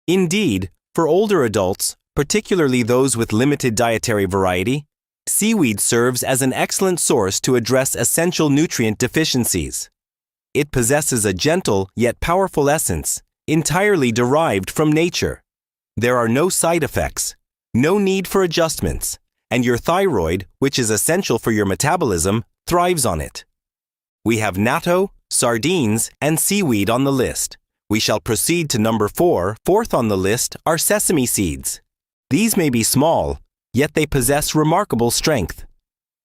Indeed, for older adults, particularly those with limited dietary variety, seaweed serves as an excellent source to address essential nutrient deficiencies. It possesses a gentle yet powerful essence, entirely derived from nature. There are no side effects, no need for adjustments, and your thyroid, which is essential for your metabolism, thrives on it. We have natto, sardines, and seaweed on the list. We shall proceed to number 4. Fourth on the list are sesame seeds. These may be small, yet they possess remarkable strength.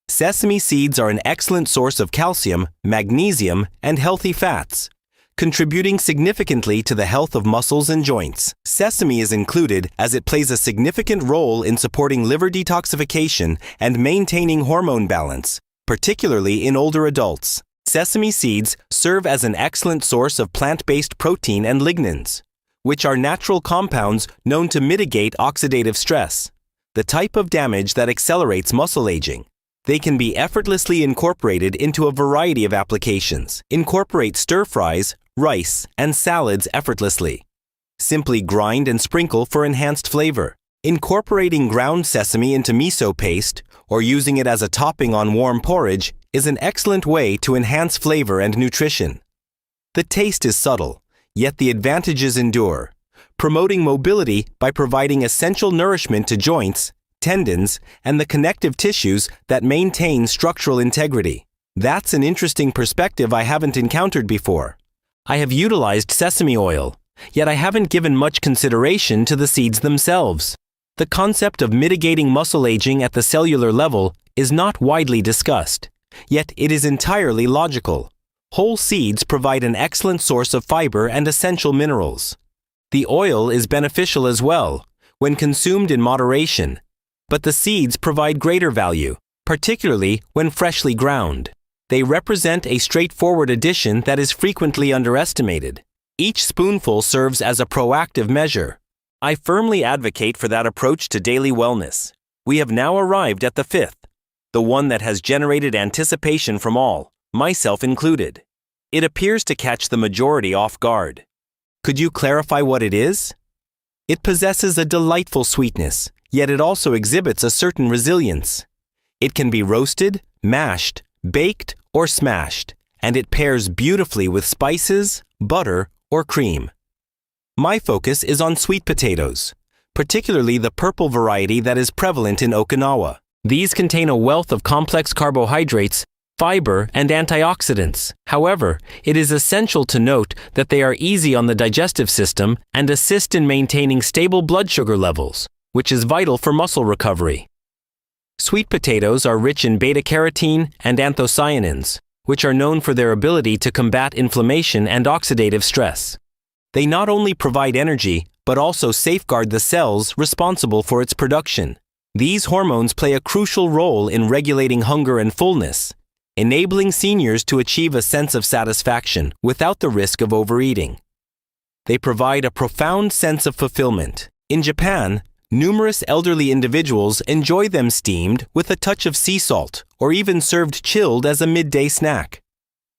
Sesame seeds are an excellent source of calcium, magnesium, and healthy fats, contributing significantly to the health of muscles and joints. Sesame is included as it plays a significant role in supporting liver detoxification and maintaining hormone balance, particularly in older adults. Sesame seeds serve as an excellent source of plant-based protein and lignans, which are natural compounds known to mitigate oxidative stress, the type of damage that accelerates muscle aging. They can be effortlessly incorporated into a variety of applications. Incorporate stir-fries, rice, and salads effortlessly. Simply grind and sprinkle for enhanced flavor. Incorporating ground sesame into miso paste or using it as a topping on warm porridge is an excellent way to enhance flavor and nutrition. The taste is subtle, yet the advantages endure, promoting mobility by providing essential nourishment to joints, tendons, and the connective tissues that maintain structural integrity. That's an interesting perspective I haven't encountered before. I have utilized sesame oil, yet I haven't given much consideration to the seeds themselves. The concept of mitigating muscle aging at the cellular level is not widely discussed, yet it is entirely logical. Whole seeds provide an excellent source of fiber and essential minerals. The oil is beneficial as well, when consumed in moderation, but the seeds provide greater value, particularly when freshly ground. They represent a straightforward addition that is frequently underestimated. Each spoonful serves as a proactive measure. I firmly advocate for that approach to daily wellness. We have now arrived at the 5th, the one that has generated anticipation from all, myself included. It appears to catch the majority off guard. Could you clarify what it is? It possesses a delightful sweetness, yet it also exhibits a certain resilience. It can be roasted, mashed, baked, or smashed, and it pairs beautifully with spices, butter, or cream. My focus is on sweet potatoes, particularly the purple variety that is prevalent in Okinawa. These contain a wealth of complex carbohydrates, fiber, and antioxidants. However, it is essential to note that they are easy on the digestive system and assist in maintaining stable blood sugar levels, which is vital for muscle recovery. Sweet potatoes are rich in beta-carotene and anthocyanins, which are known for their ability to combat inflammation and oxidative stress. They not only provide energy, but also safeguard the cells responsible for its production. These hormones play a crucial role in regulating hunger and fullness, enabling seniors to achieve a sense of satisfaction without the risk of overeating. They provide a profound sense of fulfillment. In Japan, numerous elderly individuals enjoy them steamed with a touch of sea salt or even served chilled as a midday snack.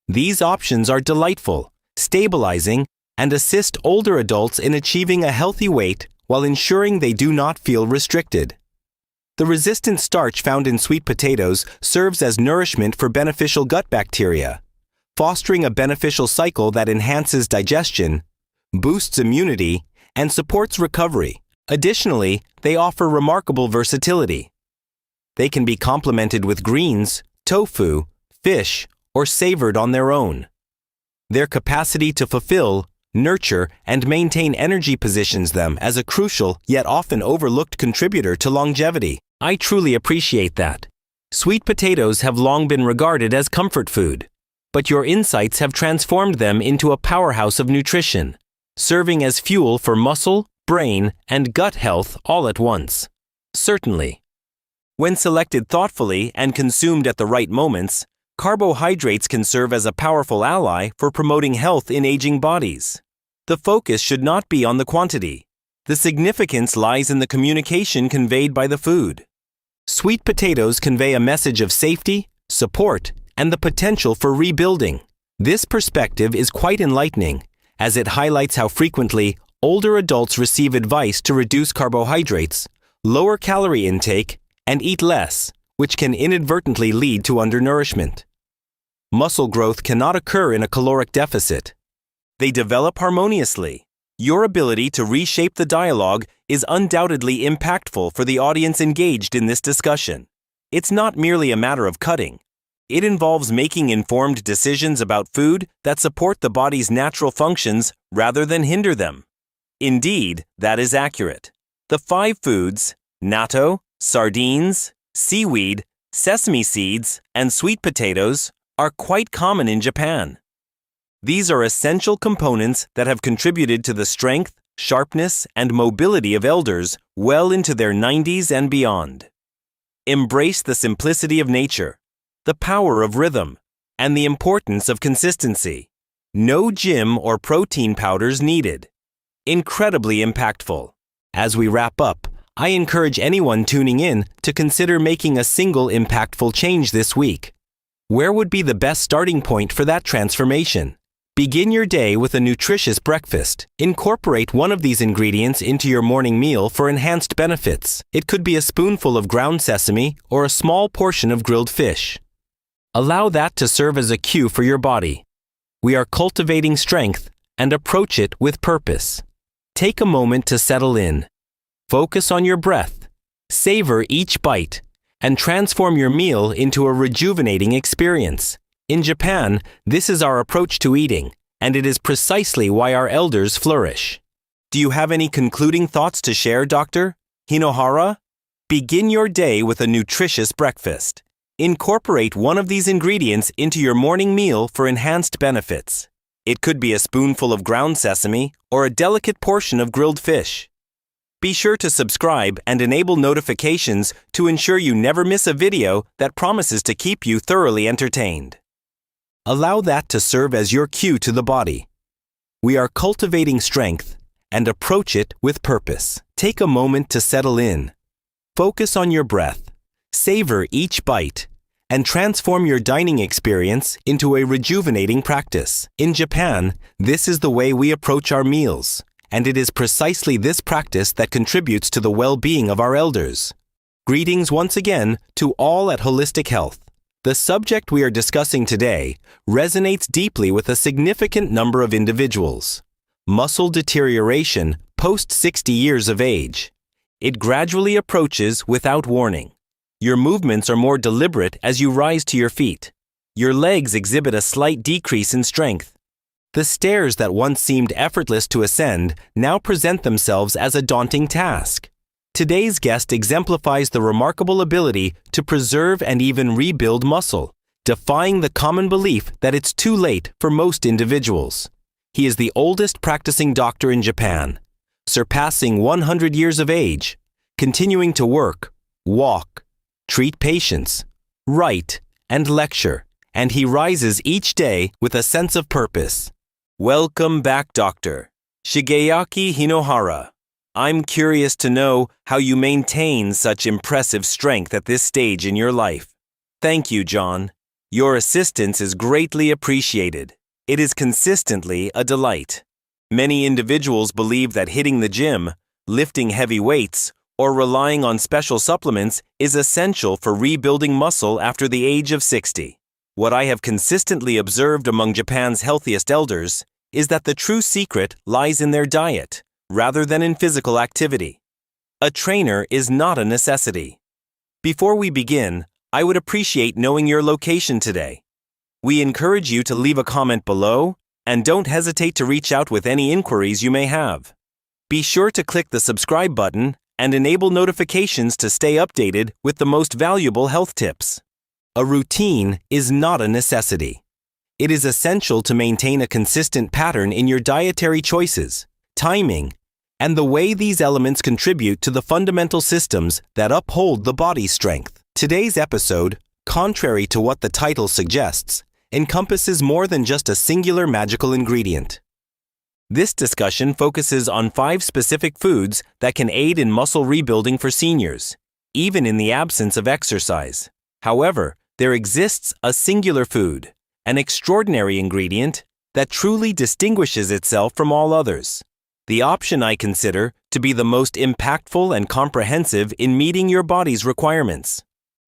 These options are delightful, stabilizing, and assist older adults in achieving a healthy weight while ensuring they do not feel restricted. The resistant starch found in sweet potatoes serves as nourishment for beneficial gut bacteria, fostering a beneficial cycle that enhances digestion, boosts immunity, and supports recovery. Additionally, they offer remarkable versatility. They can be complemented with greens, tofu, fish, or savored on their own. Their capacity to fulfill, nurture, and maintain energy positions them as a crucial yet often overlooked contributor to longevity. I truly appreciate that. Sweet potatoes have long been regarded as comfort food, but your insights have transformed them into a powerhouse of nutrition, serving as fuel for muscle, brain, and gut health all at once. Certainly. When selected thoughtfully and consumed at the right moments, carbohydrates can serve as a powerful ally for promoting health in aging bodies. The focus should not be on the quantity. The significance lies in the communication conveyed by the food. Sweet potatoes convey a message of safety, support, and the potential for rebuilding. This perspective is quite enlightening, as it highlights how frequently older adults receive advice to reduce carbohydrates, lower calorie intake, and eat less, which can inadvertently lead to undernourishment. Muscle growth cannot occur in a caloric deficit. They develop harmoniously. Your ability to reshape the dialogue is undoubtedly impactful for the audience engaged in this discussion. It's not merely a matter of cutting. It involves making informed decisions about food that support the body's natural functions rather than hinder them. Indeed, that is accurate. The 5 foods, natto, sardines, seaweed, sesame seeds, and sweet potatoes, are quite common in Japan. These are essential components that have contributed to the strength, sharpness, and mobility of elders well into their 90s and beyond. Embrace the simplicity of nature, the power of rhythm, and the importance of consistency. No gym or protein powders needed. Incredibly impactful. As we wrap up, I encourage anyone tuning in to consider making a single impactful change this week. Where would be the best starting point for that transformation? Begin your day with a nutritious breakfast. Incorporate one of these ingredients into your morning meal for enhanced benefits. It could be a spoonful of ground sesame or a small portion of grilled fish. Allow that to serve as a cue for your body. We are cultivating strength and approach it with purpose. Take a moment to settle in. Focus on your breath. Savor each bite and transform your meal into a rejuvenating experience. In Japan, this is our approach to eating, and it is precisely why our elders flourish. Do you have any concluding thoughts to share, Dr. Hinohara? Begin your day with a nutritious breakfast. Incorporate one of these ingredients into your morning meal for enhanced benefits. It could be a spoonful of ground sesame or a delicate portion of grilled fish. Be sure to subscribe and enable notifications to ensure you never miss a video that promises to keep you thoroughly entertained. Allow that to serve as your cue to the body. We are cultivating strength and approach it with purpose. Take a moment to settle in. Focus on your breath. Savor each bite and transform your dining experience into a rejuvenating practice. In Japan, this is the way we approach our meals, and it is precisely this practice that contributes to the well-being of our elders. Greetings once again to all at Holistic Health. The subject we are discussing today resonates deeply with a significant number of individuals. Muscle deterioration post 60 years of age. It gradually approaches without warning. Your movements are more deliberate as you rise to your feet. Your legs exhibit a slight decrease in strength. The stairs that once seemed effortless to ascend now present themselves as a daunting task. Today's guest exemplifies the remarkable ability to preserve and even rebuild muscle, defying the common belief that it's too late for most individuals. He is the oldest practicing doctor in Japan, surpassing 100 years of age, continuing to work, walk, treat patients, write, and lecture, and he rises each day with a sense of purpose. Welcome back, Dr. Shigeaki Hinohara. I'm curious to know how you maintain such impressive strength at this stage in your life. Thank you, John. Your assistance is greatly appreciated. It is consistently a delight. Many individuals believe that hitting the gym, lifting heavy weights, or relying on special supplements is essential for rebuilding muscle after the age of 60. What I have consistently observed among Japan's healthiest elders is that the true secret lies in their diet, rather than in physical activity. A trainer is not a necessity. Before we begin, I would appreciate knowing your location today. We encourage you to leave a comment below, and don't hesitate to reach out with any inquiries you may have. Be sure to click the subscribe button and enable notifications to stay updated with the most valuable health tips. A routine is not a necessity. It is essential to maintain a consistent pattern in your dietary choices, timing, and the way these elements contribute to the fundamental systems that uphold the body's strength. Today's episode, contrary to what the title suggests, encompasses more than just a singular magical ingredient. This discussion focuses on 5 specific foods that can aid in muscle rebuilding for seniors, even in the absence of exercise. However, there exists a singular food, an extraordinary ingredient that truly distinguishes itself from all others. the option I consider to be the most impactful and comprehensive in meeting your body's requirements.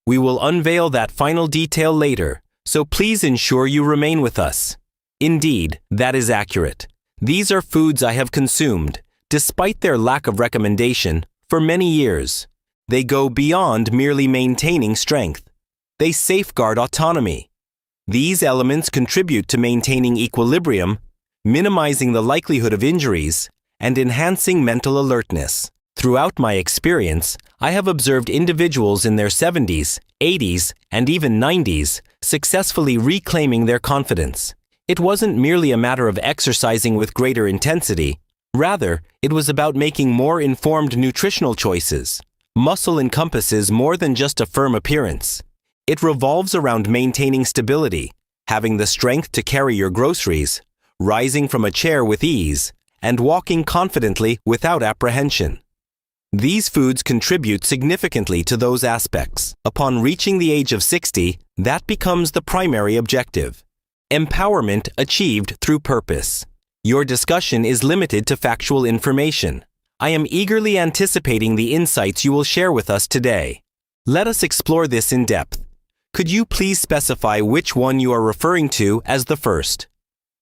We will unveil that final detail later, so please ensure you remain with us. Indeed, that is accurate. These are foods I have consumed, despite their lack of recommendation, for many years. They go beyond merely maintaining strength. They safeguard autonomy. These elements contribute to maintaining equilibrium, minimizing the likelihood of injuries, and enhancing mental alertness. Throughout my experience, I have observed individuals in their 70s, 80s, and even 90s successfully reclaiming their confidence. It wasn't merely a matter of exercising with greater intensity. Rather, it was about making more informed nutritional choices. Muscle encompasses more than just a firm appearance. It revolves around maintaining stability, having the strength to carry your groceries, rising from a chair with ease, and walking confidently without apprehension. These foods contribute significantly to those aspects. Upon reaching the age of 60, that becomes the primary objective. Empowerment achieved through purpose. Your discussion is limited to factual information. I am eagerly anticipating the insights you will share with us today. Let us explore this in depth. Could you please specify which one you are referring to as the first?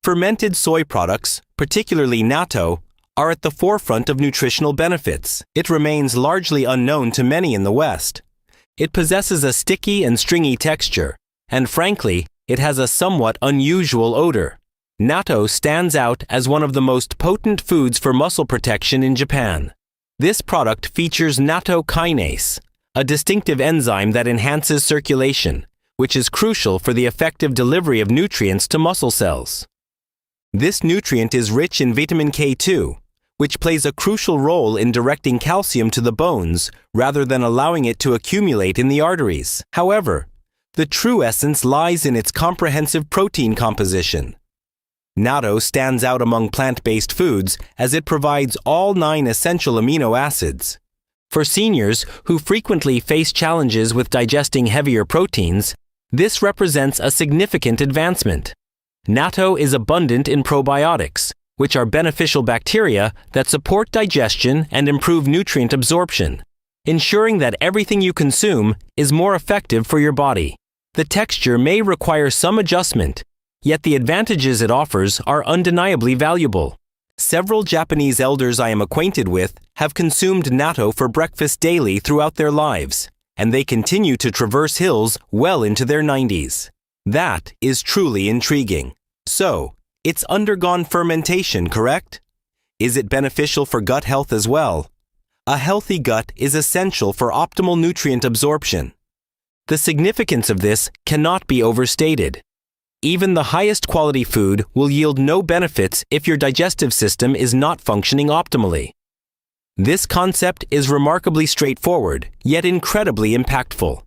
Fermented soy products, particularly natto, are at the forefront of nutritional benefits. It remains largely unknown to many in the West. It possesses a sticky and stringy texture, and frankly, it has a somewhat unusual odor. Natto stands out as one of the most potent foods for muscle protection in Japan. This product features natto kinase, a distinctive enzyme that enhances circulation, which is crucial for the effective delivery of nutrients to muscle cells. This nutrient is rich in vitamin K2, which plays a crucial role in directing calcium to the bones rather than allowing it to accumulate in the arteries. However, the true essence lies in its comprehensive protein composition. Natto stands out among plant-based foods as it provides all 9 essential amino acids. For seniors who frequently face challenges with digesting heavier proteins, this represents a significant advancement. Natto is abundant in probiotics, which are beneficial bacteria that support digestion and improve nutrient absorption, ensuring that everything you consume is more effective for your body. The texture may require some adjustment, yet the advantages it offers are undeniably valuable. Several Japanese elders I am acquainted with have consumed natto for breakfast daily throughout their lives, and they continue to traverse hills well into their 90s. That is truly intriguing. So, it's undergone fermentation, correct? Is it beneficial for gut health as well? A healthy gut is essential for optimal nutrient absorption. The significance of this cannot be overstated. Even the highest quality food will yield no benefits if your digestive system is not functioning optimally. This concept is remarkably straightforward, yet incredibly impactful.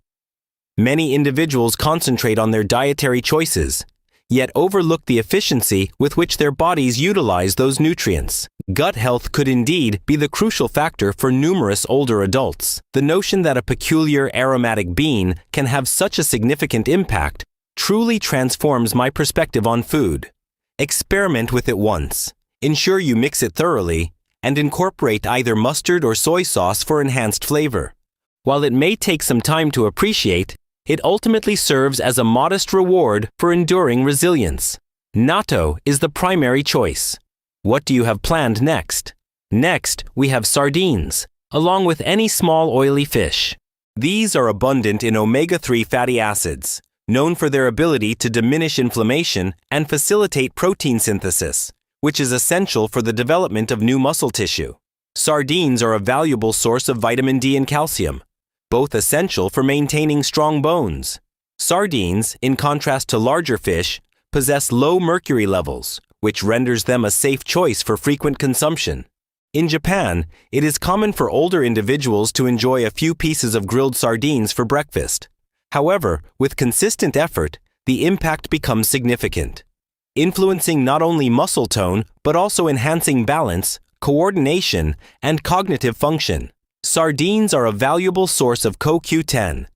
Many individuals concentrate on their dietary choices, yet overlook the efficiency with which their bodies utilize those nutrients. Gut health could indeed be the crucial factor for numerous older adults. The notion that a peculiar aromatic bean can have such a significant impact truly transforms my perspective on food. Experiment with it once. Ensure you mix it thoroughly, and incorporate either mustard or soy sauce for enhanced flavor. While it may take some time to appreciate, it ultimately serves as a modest reward for enduring resilience. Natto is the primary choice. What do you have planned next? Next, we have sardines, along with any small oily fish. These are abundant in omega-3 fatty acids, known for their ability to diminish inflammation and facilitate protein synthesis, which is essential for the development of new muscle tissue. Sardines are a valuable source of vitamin D and calcium, both essential for maintaining strong bones. Sardines, in contrast to larger fish, possess low mercury levels, which renders them a safe choice for frequent consumption. In Japan, it is common for older individuals to enjoy a few pieces of grilled sardines for breakfast. However, with consistent effort, the impact becomes significant, influencing not only muscle tone but also enhancing balance, coordination, and cognitive function. Sardines are a valuable source of CoQ10,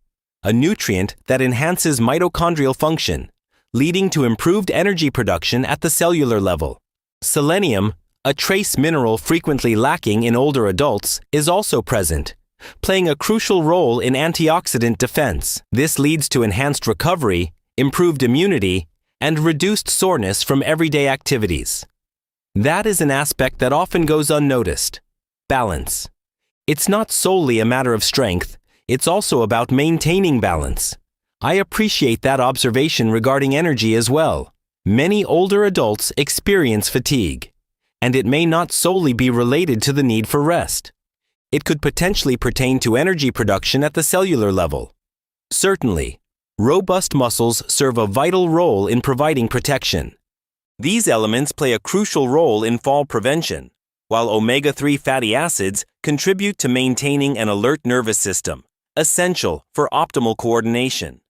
a nutrient that enhances mitochondrial function, leading to improved energy production at the cellular level. Selenium, A trace mineral frequently lacking in older adults is also present, playing a crucial role in antioxidant defense. This leads to enhanced recovery, improved immunity, and reduced soreness from everyday activities. That is an aspect that often goes unnoticed. Balance. It's not solely a matter of strength, it's also about maintaining balance. I appreciate that observation regarding energy as well. Many older adults experience fatigue, and it may not solely be related to the need for rest. It could potentially pertain to energy production at the cellular level. Certainly, robust muscles serve a vital role in providing protection. These elements play a crucial role in fall prevention, while omega-3 fatty acids contribute to maintaining an alert nervous system, essential for optimal coordination.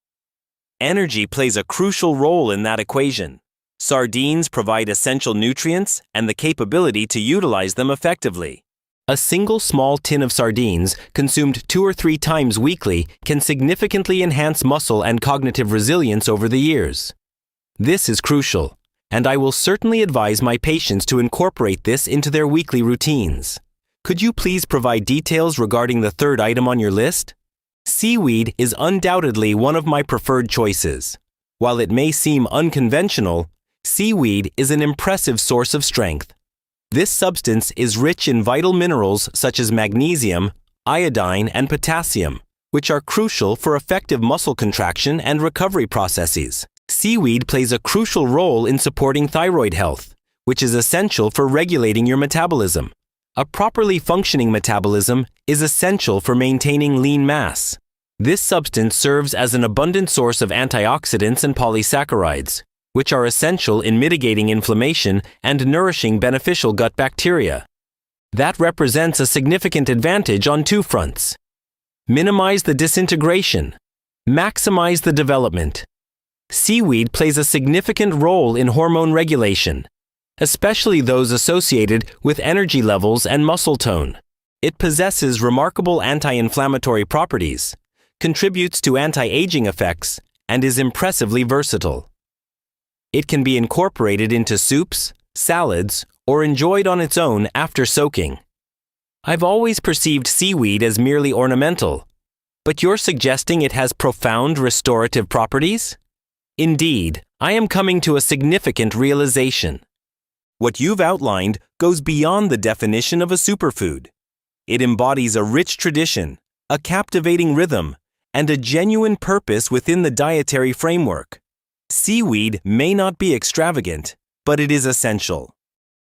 Energy plays a crucial role in that equation. Sardines provide essential nutrients and the capability to utilize them effectively. A single small tin of sardines, consumed 2 or 3 times weekly, can significantly enhance muscle and cognitive resilience over the years. This is crucial, and I will certainly advise my patients to incorporate this into their weekly routines. Could you please provide details regarding the third item on your list? Seaweed is undoubtedly one of my preferred choices. While it may seem unconventional, seaweed is an impressive source of strength. This substance is rich in vital minerals such as magnesium, iodine, and potassium, which are crucial for effective muscle contraction and recovery processes. Seaweed plays a crucial role in supporting thyroid health, which is essential for regulating your metabolism. A properly functioning metabolism is essential for maintaining lean mass. This substance serves as an abundant source of antioxidants and polysaccharides, which are essential in mitigating inflammation and nourishing beneficial gut bacteria. That represents a significant advantage on 2 fronts. Minimize the disintegration. Maximize the development. Seaweed plays a significant role in hormone regulation, especially those associated with energy levels and muscle tone. It possesses remarkable anti-inflammatory properties, contributes to anti-aging effects, and is impressively versatile. It can be incorporated into soups, salads, or enjoyed on its own after soaking. I've always perceived seaweed as merely ornamental, but you're suggesting it has profound restorative properties? Indeed, I am coming to a significant realization. What you've outlined goes beyond the definition of a superfood. It embodies a rich tradition, a captivating rhythm, and a genuine purpose within the dietary framework. Seaweed may not be extravagant, but it is essential.